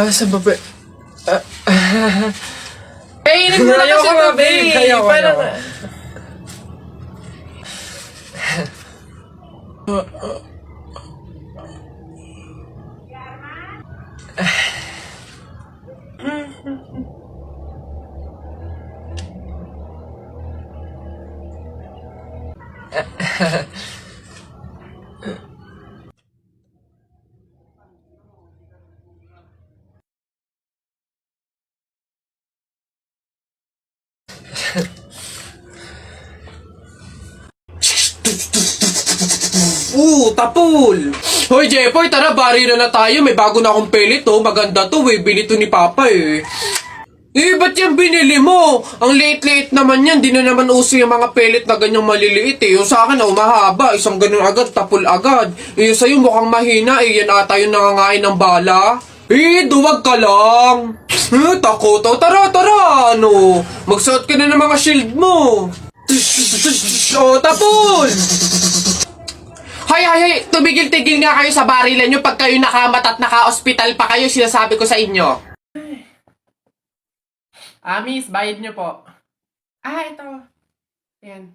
Sa baba. Kainin mo na Ayaw kasi ko na, ito, babe. babe. Ayaw ko, Parang... ayaw Tapol! Hoy, Jepoy, tara, bari na tayo. May bago na akong pelit, oh. Maganda to, eh. Bili to ni Papa, eh. Ba't yan binili mo? Ang late-late naman yan. Di na naman uso yung mga pellet na ganyang maliliit, eh. Yung sa akin, mahaba. Isang ganun agad, tapol agad. Yung sa'yo mukhang mahina, eh. Yan ata yung nangangain ng bala. Duwag ka lang. Takot, oh. Tara, ano? Magsuot ka na ng mga shield mo. Tapol! Hay, tumigil-tigil nga kayo sa barilan nyo pag kayo nakamat at naka-hospital pa kayo, sinasabi ko sa inyo. Miss, bayad nyo po. Ito. Ayan.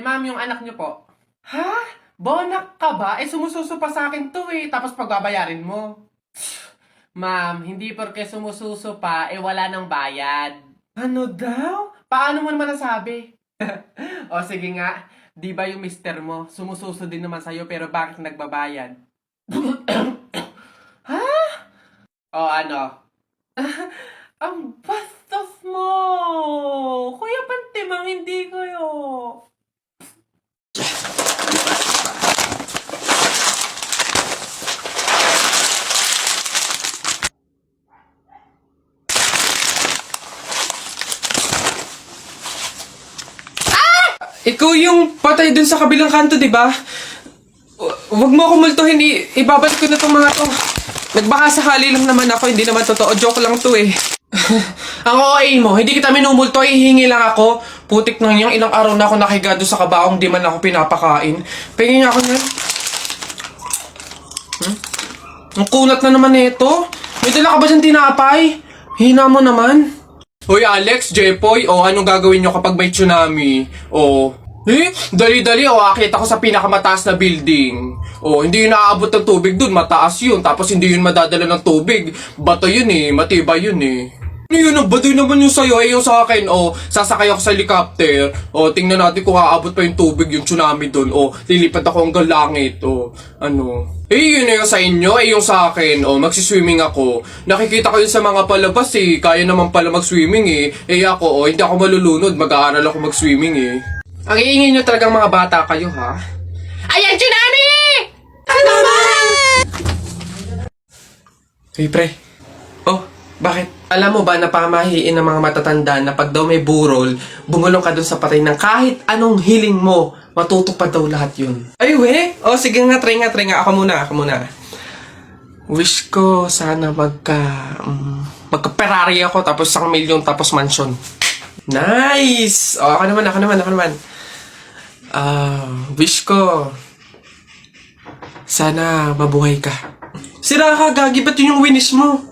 Ma'am, yung anak nyo po. Ha? Bonak ka ba? Sumususo pa sa akin to, eh. Tapos pagbabayarin mo. Ma'am, hindi porke sumususo pa, wala nang bayad. Ano daw? Paano mo naman nasabi? O, sige nga. Di ba yung mister mo, sumususo din naman sa'yo pero bakit nagbabayad? Ha? O ano? Ang bastos mo! Kuya Pantimang, hindi kayo. Ikaw yung patay dun sa kabilang kanto, di ba? Huwag mo ako multuhin, ibabalik ko na tong mga to. Nagbaka sakali lang naman ako, hindi naman totoo. Joke lang to, eh. Ang OA mo, hindi kita minumulto, hihingi lang ako. Putik nang yung ilang araw na ako nakigado sa kabaong, di man ako pinapakain. Pingin niya ako na. Ang kunat na naman nito. May dala ka ba dyan tinapay? Hina mo naman. Hoy Alex, Jepoy, anong gagawin nyo kapag may tsunami? Dali-dali, akit ako sa pinakamataas na building. Hindi yun naaabot ng tubig dun, mataas yun. Tapos hindi yun madadala ng tubig. Bato yun matibay yun Ano yun, ang baduy naman yung sa'yo, yung sa akin, sasakay ako sa helicopter. Tingnan natin kung aabot pa yung tubig, yung tsunami dun. Lilipad ako hanggang langit, ano. Yun yung sa inyo, yung sa akin, magsiswimming ako. Nakikita ko yun sa mga palabas, kaya naman pala mag-swimming, ako, hindi ako malulunod, mag-aaral ako mag-swimming, Ang iingay nyo talagang mga bata kayo, ha? Ayan, tsunami! Ano ba? Hey, pre. Bakit? Alam mo ba na pamahiin ng mga matatanda na pag daw may burol, bumulong ka dun sa patay ng kahit anong hiling mo, matutupad daw lahat yun. Ay, we? Sige nga, try nga. Ako muna. Wish ko sana magka-Ferrari ako, tapos 1 milyon, tapos mansion. Nice! Ako naman. Wish ko sana mabuhay ka. Sira ka, gagi, ba't yun yung wish mo?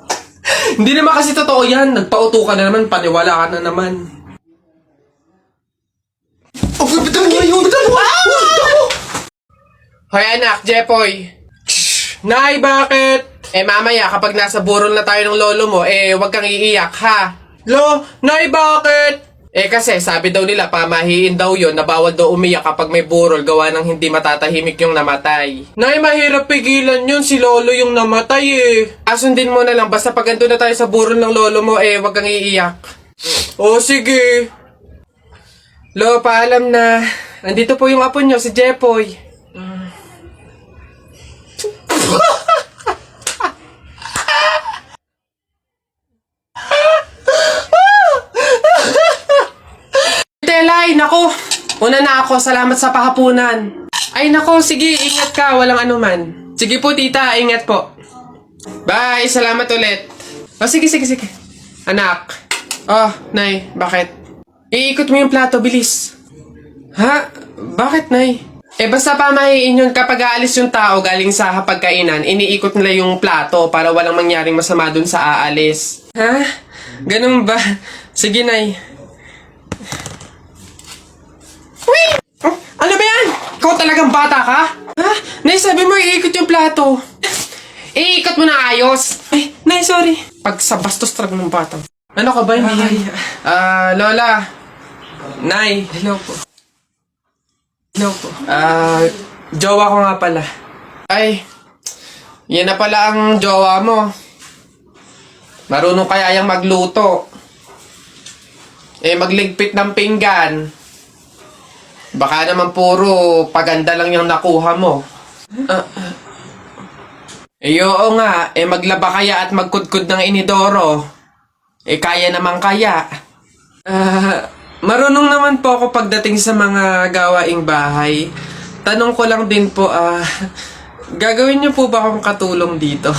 Hindi naman kasi totoo yan. Nagpauto ka na naman, paniwala ka na naman. Hoy anak, Jepoy. Nay, bakit? Mamaya kapag nasa burol na tayo ng lolo mo, wag kang iiyak, ha? Nay, bakit? Kasi sabi daw nila, pamahiin daw yun na bawal daw umiyak kapag may burol gawa ng hindi matatahimik yung namatay. Nay, mahirap pigilan yun. Si lolo yung namatay, Asundin mo na lang. Basta pag ando na tayo sa burol ng lolo mo, wag kang iiyak. Sige. Lo, paalam na. Andito po yung apo nyo, si Jepoy. Telay, nako. Una na ako, salamat sa pahapunan. Ay nako, sige, ingat ka, walang anuman. Sige po tita, ingat po. Bye, salamat ulit. Sige. Anak. Nay, bakit? Iikot mo yung plato, bilis. Ha? Bakit, Nay? Basta pamahiin yun kapag aalis yung tao galing sa hapagkainan, iniikot nila yung plato para walang mangyaring masama dun sa aalis. Ha? Ganun ba? Sige, Nay. Wait! Oh, ano ba yan? Ikaw talagang bata ka? Ha? Nay, sabi mo iikot yung plato. Iikot mo na ayos. Ay, Nay, sorry. Pag sa bastos talaga ng bata. Ano ka ba? Hindi. Lola. Nay. Hello po. Hello po. Jowa ko nga pala. Ay, yan na pala ang jowa mo. Marunong kaya yung magluto. Magligpit ng pinggan. Baka naman puro paganda lang yung nakuha mo. Oo nga, maglaba kaya at magkudkod ng inidoro. Kaya naman kaya. Marunong naman po ako pagdating sa mga gawaing bahay. Tanong ko lang din po, gagawin niyo po ba akong katulong dito?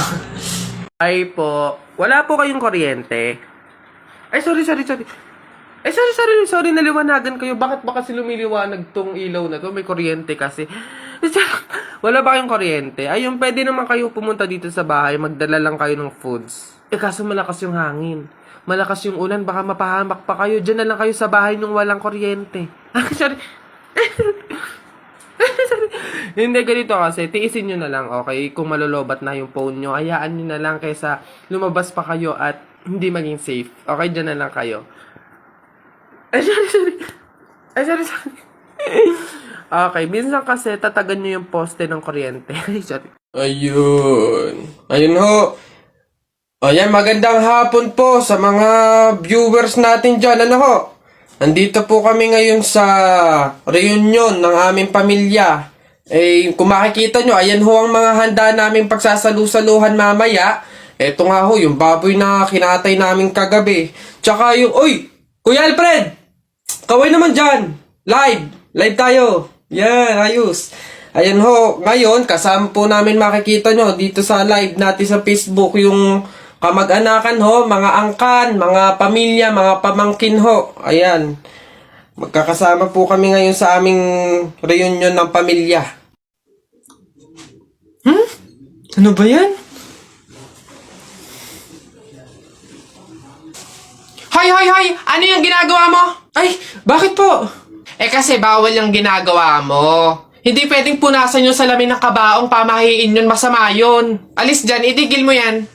Ay po, wala po kayong kuryente. Ay, sorry, naliwanagan kayo. Bakit ba kasi lumiliwanag tong ilaw na to? May kuryente kasi. Wala ba kayong kuryente? Ayun, pwede naman kayo pumunta dito sa bahay, magdala lang kayo ng foods. Kaso malakas yung hangin. Malakas yung ulan, baka mapahamak pa kayo. Diyan na lang kayo sa bahay nung walang kuryente. Sorry. Hindi, ganito kasi. Tiisin nyo na lang, okay? Kung malolobat na yung phone nyo, hayaan nyo na lang kaysa lumabas pa kayo at hindi maging safe. Okay, diyan na lang kayo. Sorry. Okay, minsan kasi tatagan nyo yung poste ng kuryente. Sorry. Ayun ho. Ayan, magandang hapon po sa mga viewers natin dyan. Ano ho? Nandito po kami ngayon sa reunion ng aming pamilya. Kung makikita nyo, ayan ho ang mga handa naming pagsasalu-saluhan mamaya. Eto nga ho, yung baboy na kinatay namin kagabi. Tsaka yung, Kuya Alfred! Kaway naman dyan! Live tayo! Yan, ayos. Ayan ho, ngayon, kasama po namin makikita nyo dito sa live natin sa Facebook yung kamag-anakan ho, mga angkan, mga pamilya, mga pamangkin ho. Ayan. Magkakasama po kami ngayon sa aming reunion ng pamilya. Ano ba yan? Hoy! Ano yung ginagawa mo? Ay, bakit po? Kasi bawal yung ginagawa mo. Hindi pwedeng punasan yung salamin ng kabaong, pamahiin yun, masama yun. Alis dyan, itigil mo yan.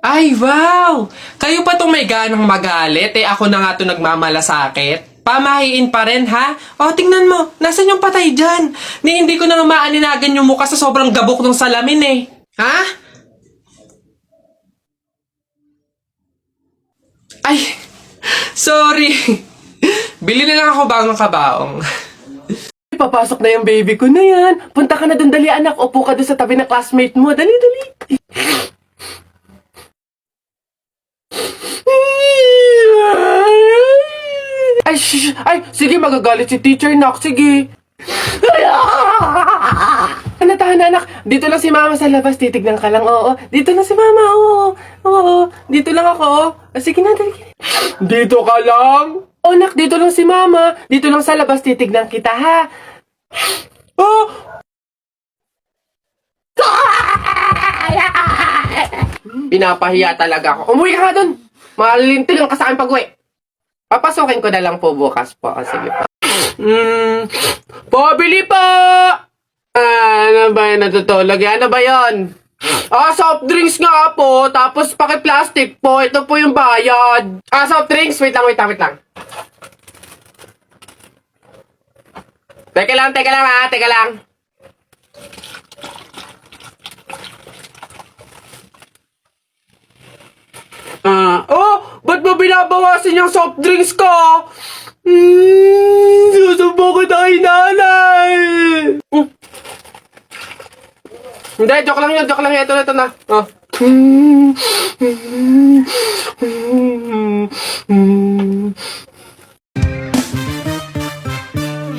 Ay, wow! Kayo pa tong may ganang magalit, ako na nga to nagmamalasakit. Pamahiin pa rin, ha? Tingnan mo, nasan yung patay dyan? Hindi ko na maaninagan yung mukha sa sobrang gabok ng salamin, Ha? Ay, sorry. Bili na lang ako bagong kabaong. Papasok na yung baby ko na yan. Punta ka na dun, dali anak. Upo ka dun sa tabi ng classmate mo. Dali. Ay, sige, magagalit si teacher, nak. Sige. Tahan, anak. Dito lang si mama sa labas. Titignan ka lang, oo. Dito lang si mama, oo. Dito lang ako. Sige na, dali. Dito ka lang? Nak, dito lang si mama. Dito lang sa labas. Titignan kita, ha? Pinapahiya talaga ako. Umuwi ka nga dun. Malilintil lang ka sa akin pag-uwi. Papasukin ko na lang po bukas po. Sige po. Pabili po! Ano ba yun? Natutulog? Ano ba yun? Soft drinks nga po. Tapos paki-plastic po. Ito po yung bayad. Soft drinks. Wait lang. Teka lang ha. Teka lang. Ba't mo binabawasan yung soft drinks ko? Susubo ko na kay nanay. Hindi, joke lang yun. Ito na.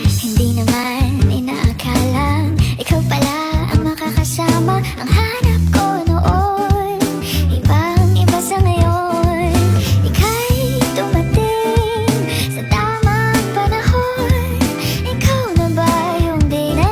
Hindi naman inaakalang ikaw pala ang makakasama. Ang hanap ko noon, ibang-iba sa ngayon. Ika'y dumating sa tamang panahon. Ikaw na ba yung di na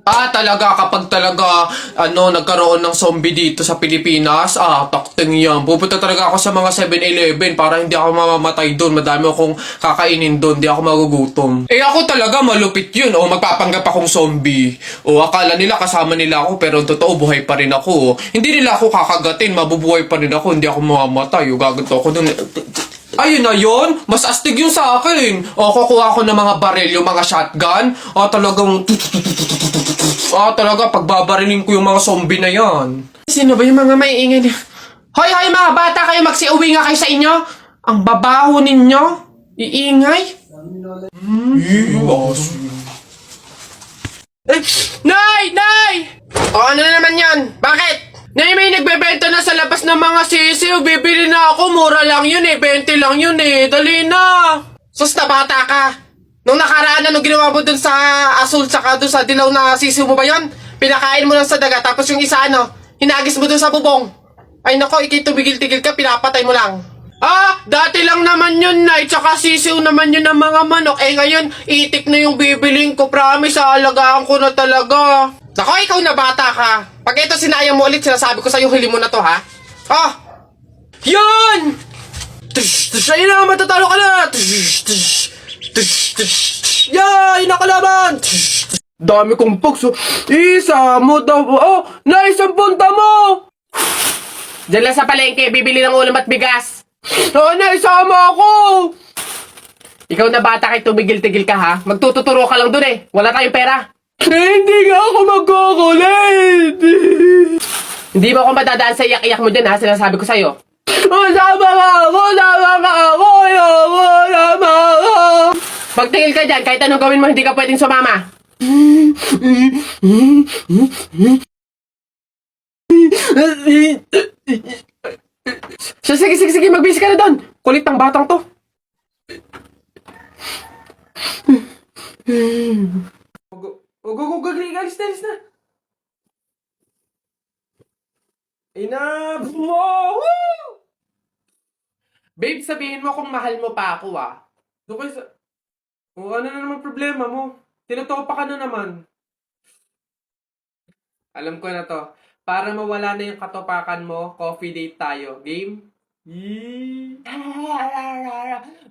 Talaga, kapag talaga, nagkaroon ng zombie dito sa Pilipinas, takting yan. Pupunta talaga ako sa mga 7-Eleven para hindi ako mamamatay doon. Madami akong kakainin doon, hindi ako magugutom. Ako talaga, malupit yun. Magpapanggap akong zombie. Akala nila kasama nila ako, pero totoo, buhay pa rin ako. Hindi nila ako kakagatin, mabubuhay pa rin ako, hindi ako mamamatay. Gaganto ako doon. Ayun na yun, mas astig yun sa akin. Kukuha ko ng mga baril, yung mga shotgun. Talaga, pagbabarilin ko yung mga zombie na yan. Sino ba yung mga maiingay niya? Hoy, mga bata kayo, magsiuwi nga kayo sa inyo. Ang babaho ninyo. Iingay. Nay! Ano na naman yan? Bakit? Nay, may nagbebenta na sa labas ng mga sisiw. Bibili na ako. Mura lang yun 20 lang yun Dali na. Sus na bata ka. Nung nakaraan, ano ginawa mo dun sa asul tsaka dun sa dilaw na sisiw mo ba yun? Pinakain mo lang sa daga, tapos yung isa hinagis mo dun sa bubong. Ay nako, ikay tumigil-tigil ka, pinapatay mo lang. Dati lang naman yun, Nay. Tsaka sisiw naman yun ng mga manok. Ngayon, itik na yung bibiling ko. Promise, aalagaan ko na talaga. Nako, ikaw na bata ka. Pag ito sinayang mo ulit, sinasabi ko sa'yo, huli mo na to, ha? Yun! Ayun na, matatalo ka na! Yay! Nakalaban! Dami kong pugs. Isa mo daw. Naisang punta mo! Diyan lang sa palengke, bibili ng ulam at bigas. Naisama ako! Ikaw na bata kay tumigil-tigil ka, ha? Magtututuro ka lang dun Wala tayong pera. Hindi nga ako magkukulit. Hindi mo ako madadaan sa iyak-iyak mo dyan, ha? Sinasabi ko sa'yo. Sama ka ako! Pagtingil ka dyan, kahit anong gawin mo, hindi ka pwedeng sumama. Sige, magbihis ka na doon. Kulit ng batang to. Alis na. Enough! Woo! Babe, sabihin mo kung mahal mo pa ako, Doon kayo sa... ano na naman problema mo? Tinutopa ka na naman. Alam ko na to. Para mawala na yung katopakan mo, coffee date tayo. Game?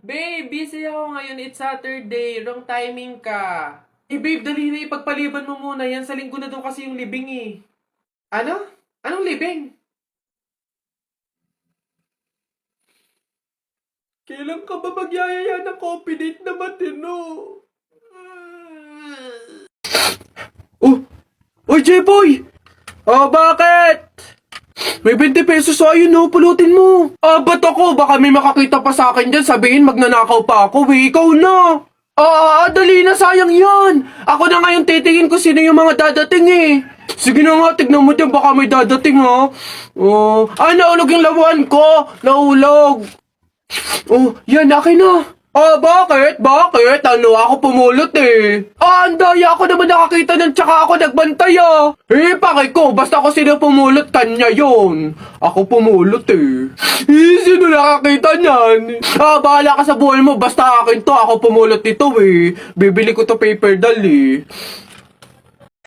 Babe, busy ako ngayon. It's Saturday. Wrong timing ka. Babe, dali na ipagpaliban mo muna yan. Sa linggo na doon kasi yung libing Ano? Anong libing? Kailan ka ba magyayaya ng coffee date na matino? Oy, J-Boy! Bakit? May 20 pesos sa'yo, pulutin mo. Ba't ako? Baka may makakita pa sa akin dyan, sabihin magnanakaw pa ako, Ikaw na. Dali na, sayang yan. Ako na ngayon titingin ko sino yung mga dadating Sige na nga, tignan mo dyan, baka may dadating naulog yung lawan ko. Naulog. Yan, akin na. Bakit? Ako pumulot ang daya ako naman nakakita nun tsaka ako nagbantay pakay ko, basta ako sino pumulot, kanya yun. Ako pumulot sino nakakita niyan? Bahala ka sa buhay mo, basta akin to, ako pumulot nito Bibili ko to paper doll